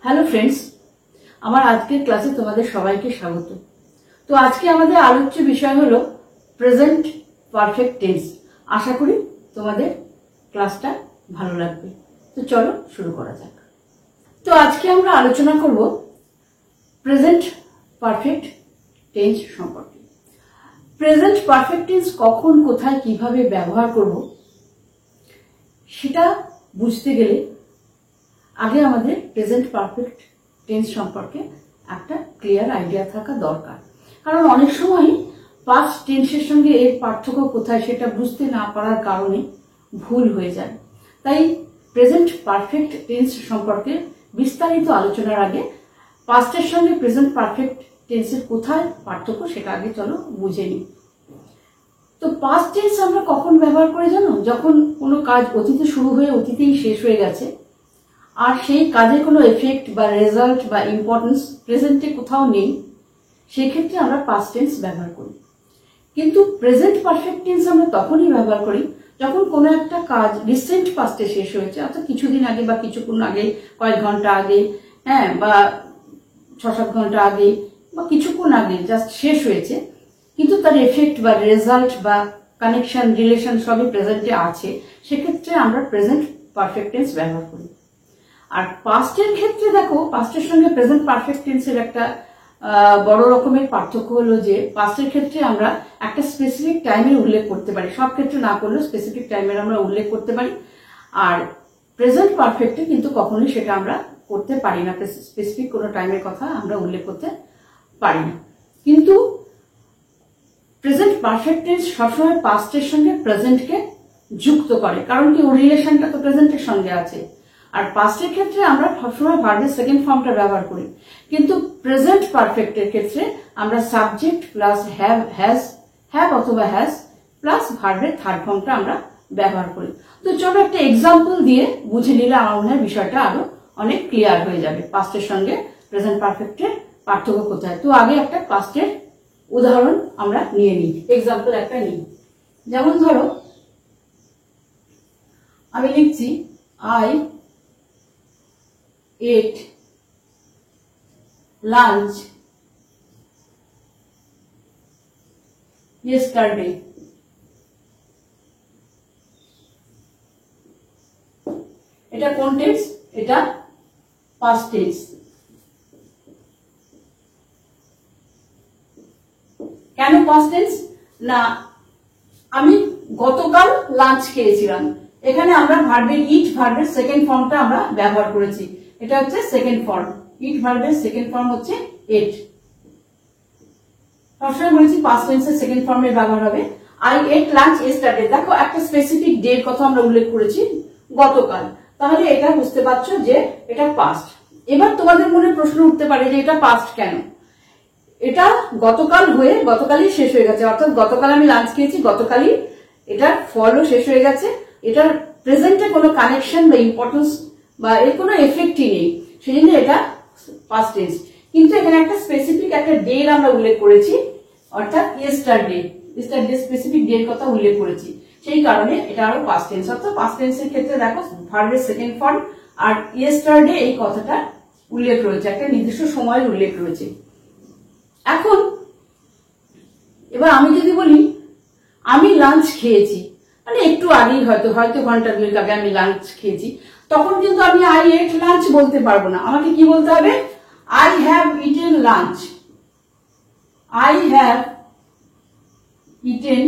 Hello friends, আমার আজকের ক্লাসে তোমাদের সবাইকে স্বাগত। তো আজকে আমাদের আলোচ্য বিষয় হলো প্রেজেন্ট পারফেক্ট টেন্স। আশা করি তোমাদের ক্লাসটা ভালো লাগবে। তো চলো শুরু করা যাক। তো আজকে আমরা আলোচনা করব প্রেজেন্ট পারফেক্ট টেন্স সম্পর্কে। প্রেজেন্ট পারফেক্ট টেন্স কখন, কোথায়, কিভাবে ব্যবহার করব সেটা বুঝতে গেলে আগে আমাদের প্রেজেন্ট পারফেক্ট টেন্স সম্পর্কে একটা ক্লিয়ার আইডিয়া থাকা দরকার। কারণ অনেক সময় পাস্ট টেন্সের সঙ্গে এর পার্থক্য কোথায় সেটা বুঝতে না পারার কারণে ভুল হয়ে যায়। তাই প্রেজেন্ট পারফেক্ট টেন্স সম্পর্কে বিস্তারিত আলোচনার আগে পাস্টের সঙ্গে প্রেজেন্ট পারফেক্ট টেন্সের কোথায় পার্থক্য সেটা আগে চলো বুঝে নিই। তো পাস্ট টেন্স আমরা কখন ব্যবহার করে জানো? যখন কোনো কাজ অতীতে শুরু হয়ে অতীতেই শেষ হয়ে গেছে আর সেই কাজের কোনো এফেক্ট বা রেজাল্ট বা ইম্পর্টেন্স প্রেজেন্টে কোথাও নেই, সেই ক্ষেত্রে আমরা পাস্ট টেন্স ব্যবহার করি। কিন্তু প্রেজেন্ট পারফেক্ট টেন্স আমরা তখনই ব্যবহার করি যখন কোনো একটা কাজ রিসেন্ট পাস্টে শেষ হয়েছে, অর্থাৎ কিছুদিন আগে বা কিছুক্ষণ আগে, কয়েক ঘন্টা আগে, বা 6-7 ঘন্টা আগে বা কিছুক্ষণ আগে জাস্ট শেষ হয়েছে, কিন্তু তার এফেক্ট বা রেজাল্ট বা কানেকশন, রিলেশন সবই প্রেজেন্টে আছে। সেক্ষেত্রে আমরা প্রেজেন্ট পারফেক্ট টেন্স ব্যবহার করি। আর পাস্টের ক্ষেত্রে দেখো, পাস্টের সঙ্গে প্রেজেন্ট পারফেক্ট টেন্সের একটা বড় রকমের পার্থক্য হলো যে পাস্টের ক্ষেত্রে আমরা একটা স্পেসিফিক টাইমের উল্লেখ করতে পারি, সব ক্ষেত্রে না করলেও স্পেসিফিক টাইমের আমরা উল্লেখ করতে পারি। আর প্রেজেন্ট পারফেক্টে কিন্তু কখনোই সেটা আমরা করতে পারি না, স্পেসিফিক কোনো টাইমের কথা আমরা উল্লেখ করতে পারি না। কিন্তু প্রেজেন্ট পারফেক্ট টেন্স সবসময় পাস্টের সঙ্গে প্রেজেন্টকে যুক্ত করে, কারণ কি ওর রিলেশনটা তো প্রেজেন্টের সঙ্গে আছে। আর পাস্টের ক্ষেত্রে আমরা সবসময় ভার্বের সেকেন্ড ফর্মটা ব্যবহার করি, কিন্তু প্রেজেন্ট পারফেক্টের ক্ষেত্রে আমরা সাবজেক্ট প্লাস হ্যাভ অথবা হ্যাজ প্লাস ভার্বের থার্ড ফর্মটা আমরা ব্যবহার করি। তো চলো একটা এক্সাম্পল দিয়ে বুঝে নিলে আমার মনে হয় বিষয়টা আরো অনেক ক্লিয়ার হয়ে যাবে পাস্টের সঙ্গে প্রেজেন্ট পারফেক্টের পার্থক্য কোথায়। তো আগে একটা পাস্টের উদাহরণ আমরা নিয়ে নিই, এক্সাম্পল একটা নিই। যেমন ধরো আমি লিখছি I ate lunch yesterday. এটা কোন টেন্স? এটা পাস্ট টেন্স। কেন পাস্ট টেন্স? না, আমি গতকাল লাঞ্চ খেয়েছিলাম, এখানে আমরা ভার্বের ইট ভার্বের সেকেন্ড ফর্মটা আমরা ব্যবহার করেছি। এটা হচ্ছে সেকেন্ড ফর্ম, ইট ভার্বের সেকেন্ড ফর্ম হচ্ছে এট। সবসময় বলেছি পাস্ট টেন্সের সেকেন্ড ফর্মের ব্যবহার হবে। আই এট লাঞ্চ ইয়েস্টারডে, দেখো একটা স্পেসিফিক ডের কথা আমরা উল্লেখ করেছি, গতকাল। তাহলে এটা বুঝতে পারছো যে এটা পাস্ট। এবার তোমাদের মনে প্রশ্ন উঠতে পারে যে এটা পাস্ট কেন? এটা গতকাল হয়ে গতকালই শেষ হয়ে গেছে, অর্থাৎ গতকাল আমি লাঞ্চ খেয়েছি, গতকালই এটার ফলও শেষ হয়ে গেছে, এটার প্রেজেন্টে কোনো কানেকশন বা ইম্পর্টেন্স বা এর কোনো এফেক্টই নেই, সেই জন্য এটা পাস্ট টেন্স। কিন্তু এখানে একটা স্পেসিফিক একটা ডে আমরা উল্লেখ করেছি, অর্থাৎ ইয়েস্টারডে স্পেসিফিক ডের কথা উল্লেখ করেছি, সেই কারণে এটা আরো পাস্ট টেন্স। অর্থাৎ পাস্ট টেন্সের ক্ষেত্রে দেখো ভার্বের সেকেন্ড ফর্ম আর ইয়েস্টারডে এই কথাটা উল্লেখ রয়েছে, একটা নির্দিষ্ট সময়ের উল্লেখ রয়েছে। এখন এবার আমি যদি বলি আমি লাঞ্চ খেয়েছি, মানে একটু আগেই হয়তো ঘন্টা দুয়েক আগে আমি লাঞ্চ খেয়েছি, তখন কিন্তু আমি আই এট লাঞ্চ বলতে পারবো না। আমাকে কি বলতে হবে? I have eaten lunch. I have eaten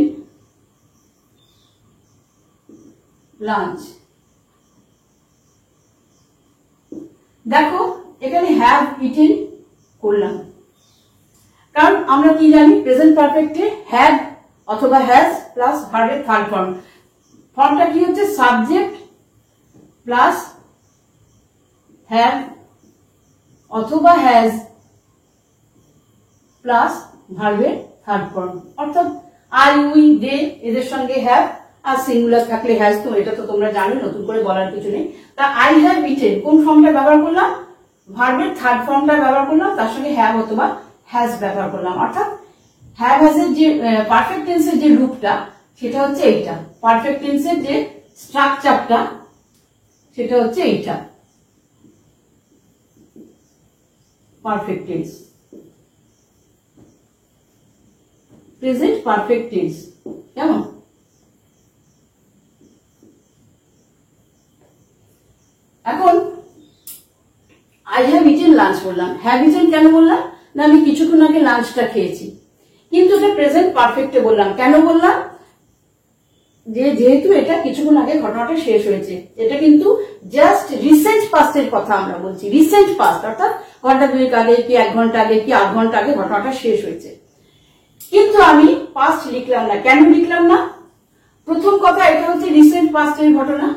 lunch. দেখো এখানে হ্যাভ ইটেন করলাম, কারণ আমরা কি জানি প্রেজেন্ট পারফেক্টে হ্যাভ অথবা হ্যাজ প্লাস ভার্বের থার্ড ফর্ম। ফর্মটা কি হচ্ছে? সাবজেক্ট প্লাস হ্যাভ অথবা হ্যাজ প্লাস ভার্বের থার্ড ফর্ম। অর্থাৎ আই, উই, দে এদের সঙ্গে হ্যাভ, আর সিঙ্গুলার থাকলে হ্যাজ, তো এটা তো তোমরা জানো, নতুন করে বলার কিছু নেই। তা আই হ্যাভ ইটেন কোন ফর্মটা ব্যবহার করলাম? ভার্বের থার্ড ফর্মটা ব্যবহার করলাম, তার সঙ্গে হ্যাভ অথবা হ্যাজ ব্যবহার করলাম। অর্থাৎ হ্যাভ হ্যাজের যে পারফেক্ট টেন্সের যে রূপটা সেটা হচ্ছে এইটা, পারফেক্ট টেন্সের যে স্ট্রাকচারটা সেটা হচ্ছে এইটা। Perfect tense, present perfect tense. কেমন? এখন আই হ্যাভ ইটেন লাঞ্চ বললাম, হ্যাভ ইটেন কেন বললাম না আমি কিছুক্ষণ আগে লাঞ্চটা খেয়েছি, কিন্তু এটা প্রেজেন্ট পারফেক্টে বললাম। কেন বললাম? যেহেতু এটা কিছুক্ষণ আগে ঘটনাটা শেষ হয়েছে, এটা কিন্তু জাস্ট রিসেন্ট পাস্টের কথা আমরা বলছি, রিসেন্ট পাস্ট অর্থাৎ ঘন্টা দুয়েক আগে কি 1 ঘন্টা আগে কি 8 ঘন্টা আগে ঘটনাটা শেষ হয়েছে, কিন্তু আমি পাস্ট লিখলাম না। কেন লিখলাম না? প্রথম কথা, এটা হচ্ছে রিসেন্ট পাস্টের ঘটনা,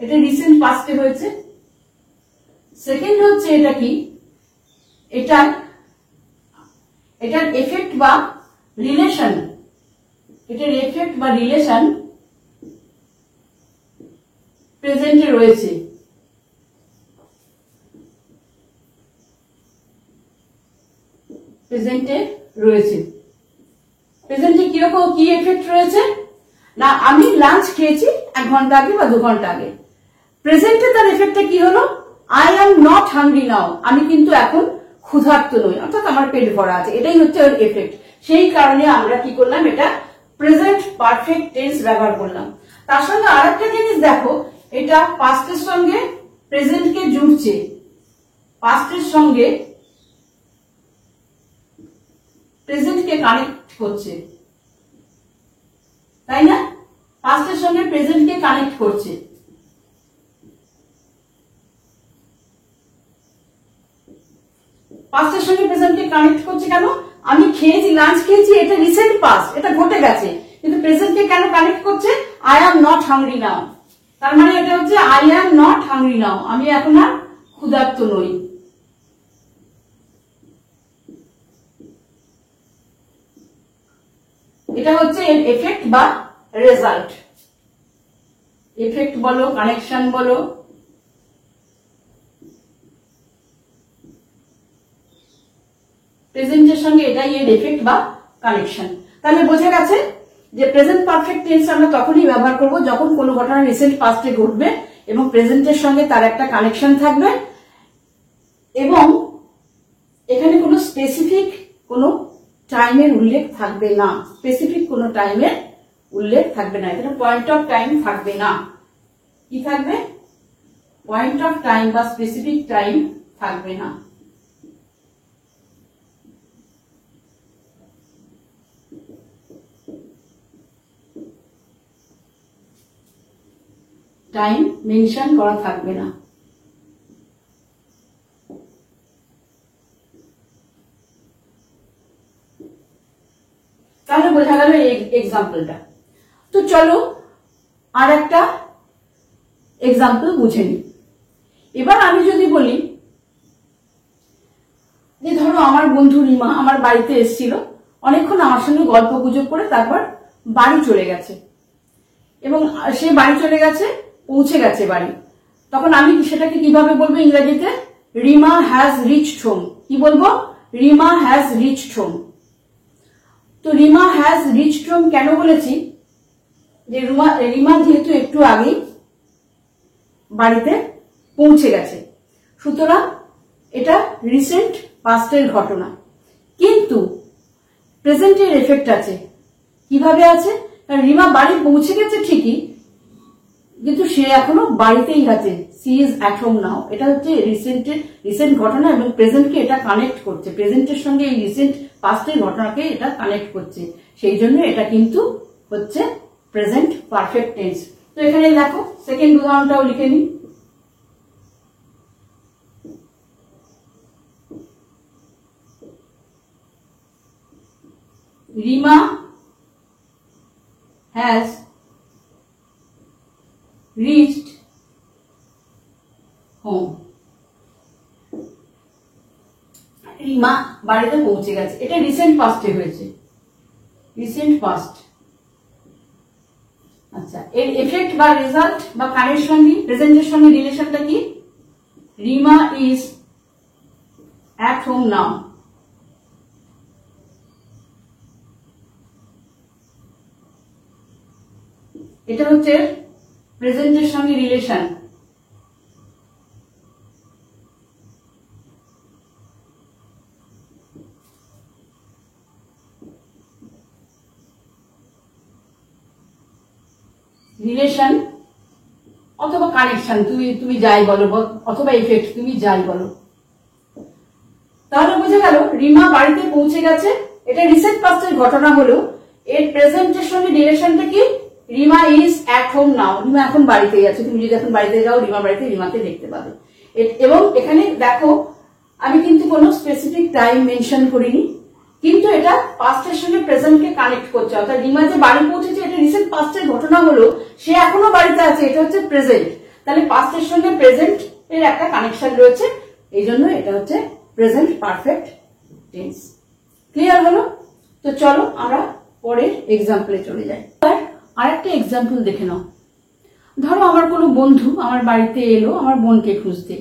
এটা রিসেন্ট পাস্টে হয়েছে। সেকেন্ড হচ্ছে এটা কি, এটার এফেক্ট বা রিলেশন, এটার এফেক্ট বা রিলেশন প্রেজেন্টে রয়েছে। প্রেজেন্টে রয়েছে। প্রেজেন্টে কিরকম কি এফেক্ট রয়েছে না আমি লাঞ্চ খেয়েছি 1 ঘন্টা আগে বা 2 ঘন্টা আগে। প্রেজেন্টে তার এফেক্টটা কি হলো? I am not hungry now, আমি কিন্তু এখন ক্ষুধার্ত নই, অর্থাৎ আমার পেট ভরা আছে, এটাই হচ্ছে ওর এফেক্ট। সেই কারণে আমরা কি করলাম, এটা প্রেজেন্ট পারফেক্ট টেন্স ব্যবহার করলাম। তার সঙ্গে আরেকটা জিনিস দেখো, এটা পাস্টের সঙ্গে প্রেজেন্টকে জুড়ছে, পাস্টের সঙ্গে প্রেজেন্টকে কানেক্ট করছে, তাই না? পাস্টের সঙ্গে প্রেজেন্টকে কানেক্ট করছে। পাস্টের সঙ্গে প্রেজেন্টকে কানেক্ট করছে কেন? আমি খেয়েছি, লাঞ্চ খেয়েছি, এটা রিসেন্ট পাস্ট, এটা ঘটে গেছে, কিন্তু প্রেজেন্টকে কেন কানেক্ট করছে? I am not hungry now, তার মানে এটা হচ্ছে I am not hungry now, আমি এখন আর ক্ষুধার্ত নই। এটা হচ্ছে এর এফেক্ট বা রেজাল্ট। এফেক্ট বলো, কানেকশন বলো, প্রেজেন্টের সঙ্গে এটাই এর এফেক্ট বা কানেকশন। তাহলে বোঝা গেছে যে প্রেজেন্ট পারফেক্ট টেন্স আমরা তখনই ব্যবহার করব যখন কোনো ঘটনা রিসেন্ট পাস্টে ঘটবে এবং প্রেজেন্টের সঙ্গে তার একটা কানেকশন থাকবে, এবং এখানে কোনো স্পেসিফিক কোনো টাইমের উল্লেখ থাকবে না, স্পেসিফিক কোনো টাইমের উল্লেখ থাকবে না, এখানে পয়েন্ট অফ টাইম থাকবে না। কি থাকবে? পয়েন্ট অফ টাইম বা স্পেসিফিক টাইম থাকবে না। টাইম মেনশন করা থাকবে না। তাহলে বোঝা গেল এক্সাম্পলটা। তো চলো আর একটা এক্সাম্পল বুঝে নিই। এবার আমি যদি বলি যে ধরো আমার বন্ধু রিমা আমার বাড়িতে এসেছিল, অনেকক্ষণ আমার সঙ্গে গল্প গুজব করে তারপর বাড়ি চলে গেছে, এবং সে বাড়ি চলে গেছে, পৌঁছে গেছে বাড়ি। তখন আমি সেটাকে কিভাবে বলবো ইংরেজিতে? Rima has reached home. কি বলবো? Rima has reached home. তো রিমা হ্যাজ রিচড হোম কেন বলেছি? যে রিমা যেহেতু একটু আগেই বাড়িতে পৌঁছে গেছে, সুতরাং এটা রিসেন্ট পাস্টের ঘটনা, কিন্তু প্রেজেন্টের এফেক্ট আছে। কিভাবে আছে? রিমা বাড়ি পৌঁছে গেছে ঠিকই, কিন্তু সে এখনো বাড়িতেই আছে, she is at home now. এটা হচ্ছে রিসেন্ট ঘটনা এবং প্রেজেন্টকে এটা কানেক্ট করছে, প্রেজেন্টের সঙ্গে এই রিসেন্ট পাস্টের ঘটনাকে এটা কানেক্ট করছে, সেই জন্য এটা কিন্তু হচ্ছে প্রেজেন্ট পারফেক্ট টেন্স। তো এখানে দেখো সেকেন্ড উদাহরণটাও লিখে নিই। Rima has reached home. Rima বাড়িতে পৌঁছে গেছে, এটা রিসেন্ট পাস্টে হয়েছে, রিসেন্ট পাস্ট। আচ্ছা, এর এফেক্ট বা রেজাল্ট বা কানেকশন কি? প্রেজেন্টের সঙ্গে রিলেশনটা কি? Rima is at home now. এটা হচ্ছে প্রেজেন্টের সঙ্গে রিলেশন। রিলেশন অথবা কানেকশন, তুমি যাই বলো, অথবা ইফেক্ট, তুমি যাই বলো। তাহলে বোঝা গেল রিমা বাড়িতে পৌঁছে গেছে, এটা রিসেন্ট পাস্টের ঘটনা হলো। এর প্রেজেন্টের সঙ্গে রিলেশনটা কি? রিমা ইজ অ্যাট হোম নাও, রিমা এখন বাড়িতেই আছে। তুমি যদি এখন বাড়িতে যাও, রিমা বাড়িতে, রিমাকে দেখতে পাবে। এবং এখানে দেখো আমি কিন্তু কোনো স্পেসিফিক টাইম মেনশন করিনি, কিন্তু এটা পাস্টের সঙ্গে প্রেজেন্টকে কানেক্ট করছে। অর্থাৎ রিমা যে বাড়ি পৌঁছেছে এটা রিসেন্ট পাস্টের ঘটনা হলো, সে এখনো বাড়িতে আছে, এটা হচ্ছে প্রেজেন্ট। তাহলে পাস্টের সঙ্গে প্রেজেন্ট এর একটা কানেকশন রয়েছে, এই জন্য এটা হচ্ছে প্রেজেন্ট পারফেক্ট টেন্স। ক্লিয়ার হলো? তো চলো আমরা পরের এক্সাম্পলে চলে যাই। আর একটা এক্সাম্পল দেখে নাও। ধরো আমার কোনো বন্ধু আমার বাড়িতে এলো আমার বোনকে খুঁজতে,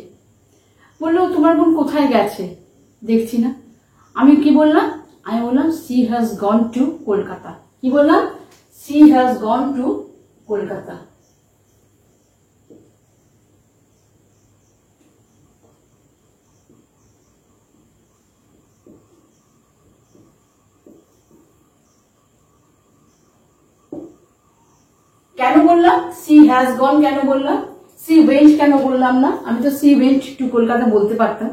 বললো তোমার বোন কোথায় গেছে, দেখছি না। আমি কি বললাম? আমি বললাম she has gone to Kolkata. কি বললাম? she has gone to Kolkata. কেন বললাম she has gone? কেন বললাম? she went কেন বললাম না? আমি তো she went to কলকাতা বলতে পারতাম।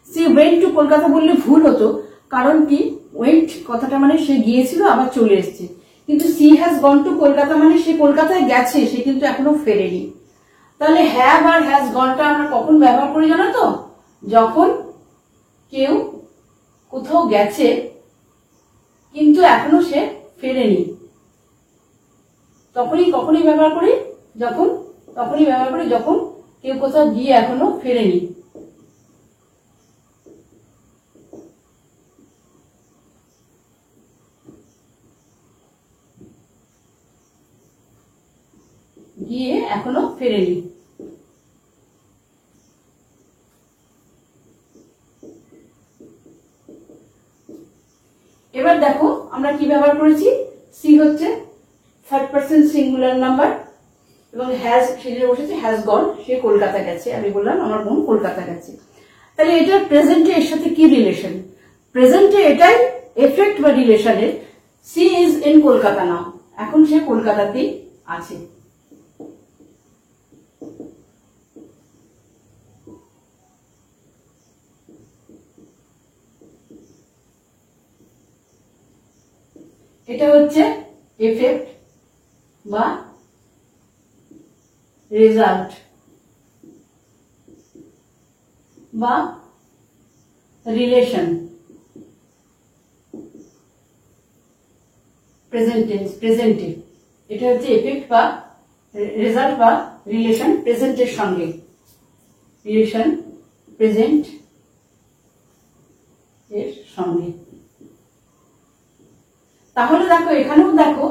she went to কলকাতা বললে ভুল হতো, কারণ কি went কথাটা মানে সে গিয়েছিল আবার চলে এসেছে, কিন্তু she has gone to Kolkata মানে সে কলকাতায় গেছে, সে কিন্তু এখনো ফেরেনি। তাহলে have আর has goneটা আমরা কখন ব্যবহার করি জানো তো? যখন কেউ কোথাও গেছে কিন্তু এখনো সে ফেরেনি, তখনই ব্যবহার করি। যখন কেউ কোথাও গিয়ে এখনো ফেরেনি। গিয়ে এখনো ফেরেনি। এবার দেখো আমরা কি ব্যবহার করেছি। সি হচ্ছে থার্ড পারসন সিঙ্গুলার নাম্বার এবং হ্যাজ সেজে বসেছে, হ্যাজ গন, সে কলকাতা গেছে। আমি বললাম আমার বোন কলকাতা গেছে। তাহলে এটা প্রেজেন্টে এর সাথে কি রিলেশন? প্রেজেন্টে এটাই এফেক্ট বা রিলেশনের। সি ইজ ইন কলকাতা নাও, এখন সে কলকাতাতেই আছে। এটা হচ্ছে এফেক্ট বা রেজাল্ট বা রিলেশন। প্রেজেন্টে এটা হচ্ছে এফেক্ট বা রেজাল্ট বা রিলেশন প্রেজেন্টের সঙ্গে। রিলেশন প্রেজেন্ট এর সঙ্গে। তাহলে দেখো এখানেও দেখো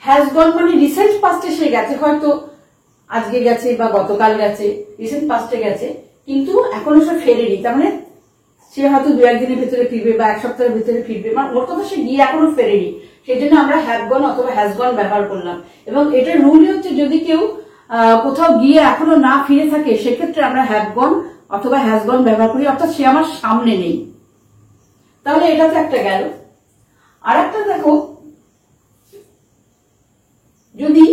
হ্যাজ গন মানে রিসেন্ট পাস্টে সে গেছে, হয়তো আজকে গেছে বা গতকাল গেছে, রিসেন্ট পাস্টে গেছে, কিন্তু এখনো সে ফেরেনি। তার মানে সে হয়তো 2-1 দিনের ভেতরে ফিরবে বা 1 সপ্তাহের ভেতরে ফিরবে, মানে ওর কথা সে গিয়ে এখনো ফেরেনি। সেই জন্য আমরা হ্যাভ গন অথবা হ্যাজ গন ব্যবহার করলাম। এবং এটার রুলই হচ্ছে যদি কেউ কোথাও গিয়ে এখনো না ফিরে থাকে সেক্ষেত্রে আমরা হ্যাভ গন অথবা হ্যাজ গন ব্যবহার করি, অর্থাৎ সে আমার সামনে নেই। তাহলে এটা তো একটা গেল। আর একটা দেখো, যদি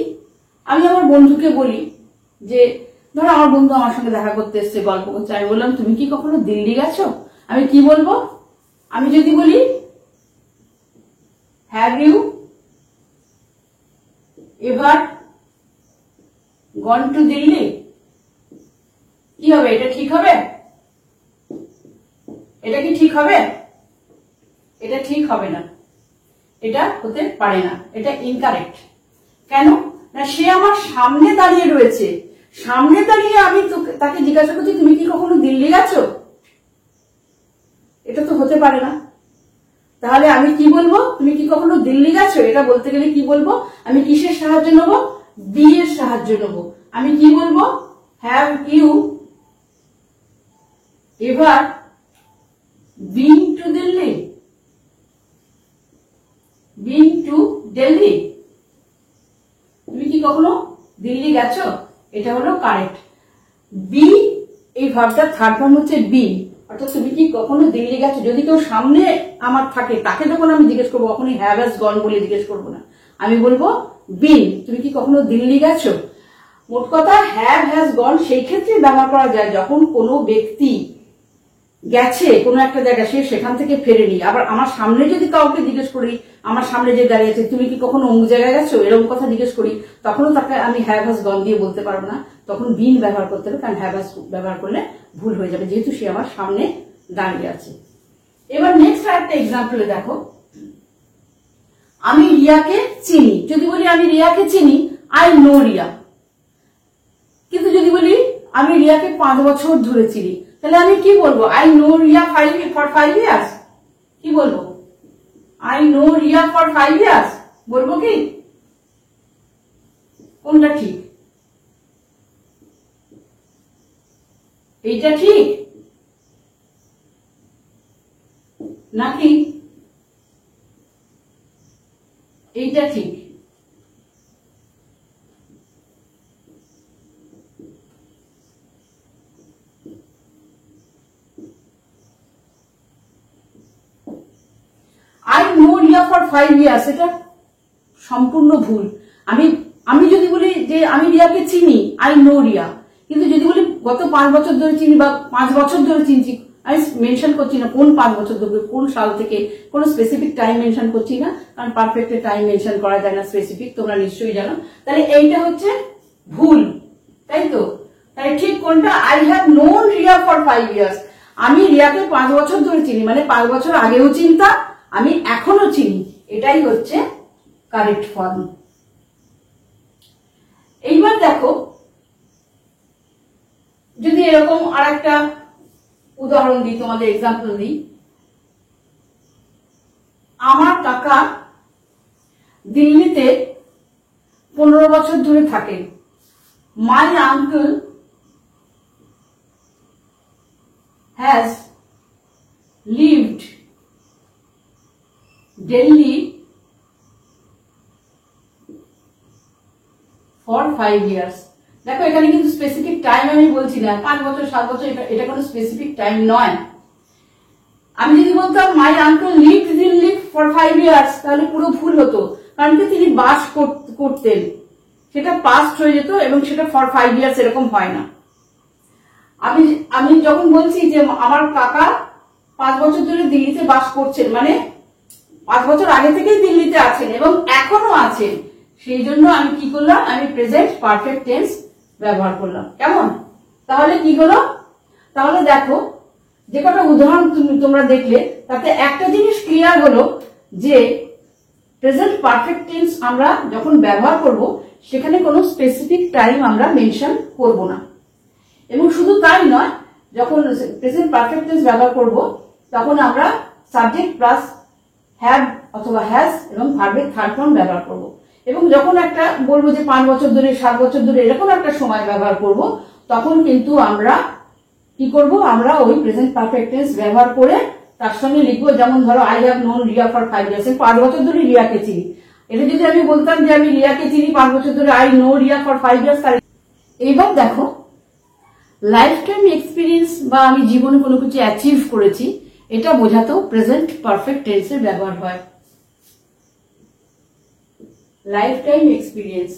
আমি আমার বন্ধুকে বলি যে ধরো আমার বন্ধু আমার সঙ্গে দেখা করতে এসছে, গল্প করছে, আমি বললাম তুমি কি কখনো দিল্লি গেছো? আমি কি বলবো? আমি যদি বলি have you ever gone to Delhi, কি হবে? এটা ঠিক হবে? এটা কি ঠিক হবে? এটা ঠিক হবে না, এটা হতে পারে না, এটা ইনকারেক্ট। কেন না, সে আমার সামনে দাঁড়িয়ে রয়েছে, সামনে দাঁড়িয়ে আমি তাকে জিজ্ঞাসা করছি তুমি কি কখনো দিল্লি গেছো, এটা তো হতে পারে না। তাহলে আমি কি বলবো? তুমি কি কখনো দিল্লি গেছো, এটা বলতে গেলে কি বলবো? আমি কিসের সাহায্য নেব? বি এর সাহায্য নেব। আমি কি বলবো? Have you ever been to Delhi? Been to Delhi, তুমি কি কখনো দিল্লি গেছো? এটা হলো কারেক্ট। বি এই ভার্বটার থার্ড ফর্ম হচ্ছে বি, অর্থাৎ তুমি কি কখনো দিল্লি গেছো। যদি কেউ সামনে আমার থাকে তাকে যখন আমি জিজ্ঞেস করবো কখনই হ্যাভ হ্যাজ গন বলে জিজ্ঞেস করবো না, আমি বলবো বিন, তুমি কি কখনো দিল্লি গেছো? মোট কথা হ্যাভ হ্যাজ গন সেই ক্ষেত্রে ব্যবহার করা যায় যখন কোনো ব্যক্তি গেছে কোনো একটা জায়গায়, সে সেখান থেকে ফেরেনি। আবার আমার সামনে যদি কাউকে জিজ্ঞেস করি, আমার সামনে যে দাঁড়িয়ে আছে, তুমি কি কখনো অমুক জায়গায় গেছো, এরকম কথা জিজ্ঞেস করি, তখনও তাকে আমি হ্যাভ হ্যাজ গন দিয়ে বলতে পারবো না, তখন বিন ব্যবহার করতে হবে, কারণ হ্যাভ হ্যাজ ব্যবহার করলে ভুল হয়ে যাবে, যেহেতু সে আমার সামনে দাঁড়িয়ে আছে। এবার নেক্সট আরেকটা এক্সাম্পলে দেখো, আমি রিয়াকে চিনি। যদি বলি আমি রিয়াকে চিনি, আই নো রিয়া। কিন্তু যদি বলি আমি রিয়াকে 5 বছর ধরে চিনি, তাহলে আমি কি বলবো? I know Riya for 5 years. কি বলবো? I know Riya for 5 years বলবো কি? কোনটা ঠিক? এইটা ঠিক নাকি এইটা ঠিক? I know Riya for 5 years, এটা সম্পূর্ণ ভুল। আমি যদি বলি যে আমি রিয়াকে চিনি, আই নো রিয়া, কিন্তু যদি বলি গত 5 বছর ধরে চিনি বা 5 বছর ধরে চিনছি, আমি মেনশন করছি না কোন 5 বছর ধরে, কোন সাল থেকে, কোন স্পেসিফিক টাইম মেনশন করছি না, কারণ পারফেক্ট টাইম মেনশন করা যায় না, স্পেসিফিক, তোমরা নিশ্চয়ই জানো। তাহলে এইটা হচ্ছে ভুল, তাই তো? তাই ঠিক কোনটা? I have known Riya for 5 years. আমি রিয়াকে 5 বছর ধরে চিনি, মানে 5 বছর আগেও চিনতাম, আমি এখনো চিনি, এটাই হচ্ছে কারেক্ট ফর্ম। এইবার দেখো, যদি এরকম আর একটা উদাহরণ দিই, তোমাদের এক্সাম্পল দিই, আমার কাকা দিল্লিতে 15 বছর ধরে থাকেন। My uncle has lived Delhi for 5 years. দেখো এখানে কিন্তু স্পেসিফিক টাইম আমি বলছি না, 5 বছর 7 বছর, এটা কোনো স্পেসিফিক টাইম নয়। আমি যদি বলতাম my uncle lived Delhi for 5 years, তাহলে পুরো ভুল হতো, কারণ কি তিনি বাস করতেন, সেটা পাস্ট হয়ে যেত এবং সেটা ফর 5 ইয়ার্স এরকম হয় না। আমি যখন বলছি যে আমার কাকা 5 বছর ধরে দিল্লিতে বাস করছেন, মানে 5 বছর আগে থেকেই দিল্লিতে আছেন এবং এখনো আছেন, সেই জন্য আমি কি করলাম? আমি প্রেজেন্ট পারফেক্ট টেন্স ব্যবহার করলাম। কেমন? তাহলে কি হলো? তাহলে দেখো, যে কটা উদাহরণ তোমরা দেখলে, তাতে একটা জিনিস ক্লিয়ার হলো যে প্রেজেন্ট পারফেক্ট টেন্স আমরা যখন ব্যবহার করব, সেখানে কোনো স্পেসিফিক টাইম আমরা মেনশন করব না। এবং শুধু তাই নয়, যখন প্রেজেন্ট পারফেক্ট টেন্স ব্যবহার করব, তখন আমরা সাবজেক্ট প্লাস হ্যাভ অথবা হ্যাজ এবং ভার্বের থার্ড ফর্ম ব্যবহার করব। এবং যখন একটা বলবো যে 5 বছর ধরে, 7 বছর ধরে, এরকম একটা সময় ব্যবহার করব, তখন কিন্তু আমরা কি করব? আমরা ওই প্রেজেন্ট পারফেক্ট টেন্স ব্যবহার করে তার সঙ্গে লিখবো, যেমন ধরো I have known Riya for 5 years, 5 বছর ধরে রিয়াকে চিনি। এটা যদি আমি বলতাম যে আমি রিয়াকে চিনি 5 বছর ধরে, I know Riya for 5 years. এইবার দেখো, লাইফ টাইম এক্সপিরিয়েন্স বা আমি জীবনে কোনো কিছু অ্যাচিভ করেছি, এটা বোঝাতেও প্রেজেন্ট পারফেক্ট টেন্সের ব্যবহার হয়। লাইফ টাইম এক্সপিরিয়েন্স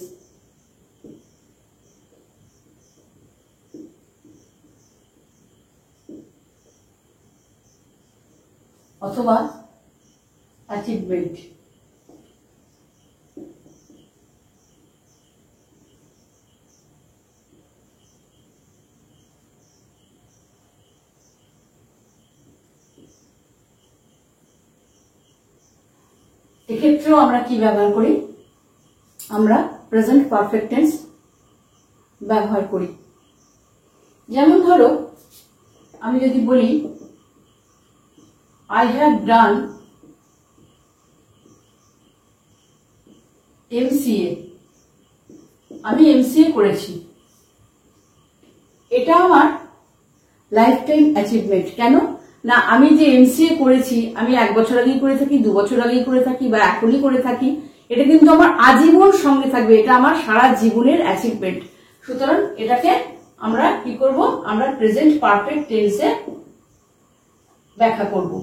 অথবা অ্যাচিভমেন্ট। এক্ষেত্রেও আমরা কি ব্যবহার করি? আমরা প্রেজেন্ট পারফেক্ট টেন্স ব্যবহার করি। যেমন ধরো, আমি যদি বলি I have done MCA, আমি MCA করেছি, এটা আমার লাইফ টাইম অ্যাচিভমেন্ট। কেন না? আমি যে MCA করেছি, আমি 1 বছর আগেই করে থাকি, 2 বছর আগেই করে থাকি বা এখনই করে থাকি, এটা কিন্তু আমার আজীবন সঙ্গে থাকবে, এটা আমার সারা জীবনের অ্যাচিভমেন্ট। সুতরাং এটাকে আমরা কি করব? আমরা প্রেজেন্ট পারফেক্ট টেন্সে ব্যাখ্যা করব।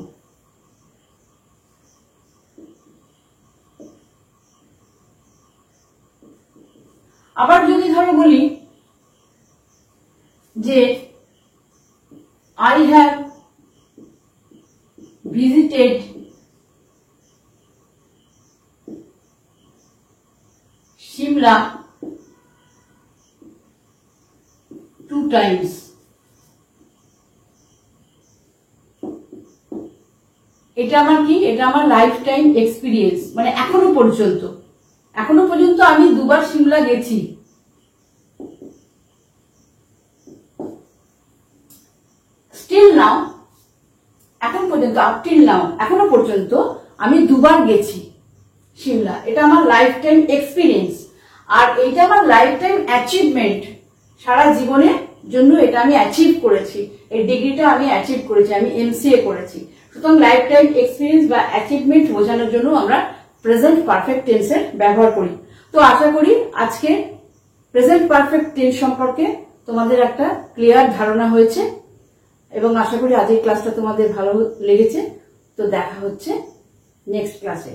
আবার যদি ধরো বলি যে I have visited Shimla 2 times. এটা আমার কি, এটা আমার লাইফ টাইম এক্সপিরিয়েন্স, মানে এখনো পর্যন্ত আমি 2 বার সিমলা গেছি। স্টিল নাও, এখন পর্যন্ত, আপ টিল নাও, এখনো পর্যন্ত আমি 2 বার গেছি সিমলা। এটা আমার লাইফ টাইম এক্সপিরিয়েন্স, আর এটা আমার লাইফ টাইম অ্যাচিভমেন্ট। সারা জীবনের জন্য এটা আমি অ্যাচিভ করেছি, এই ডিগ্রিটা আমি অ্যাচিভ করেছি, আমি MCA করেছি। সুতরাং লাইফ টাইম এক্সপিরিয়েন্স বা অ্যাচিভমেন্ট বোঝানোর জন্য আমরা প্রেজেন্ট পারফেক্ট টেন্সের ব্যবহার করি। তো আশা করি আজকে প্রেজেন্ট পারফেক্ট টেন্স সম্পর্কে তোমাদের একটা ক্লিয়ার ধারণা হয়েছে, এবং আশা করি আজকের ক্লাসটা তোমাদের ভালো লেগেছে। তো দেখা হচ্ছে নেক্সট ক্লাসে।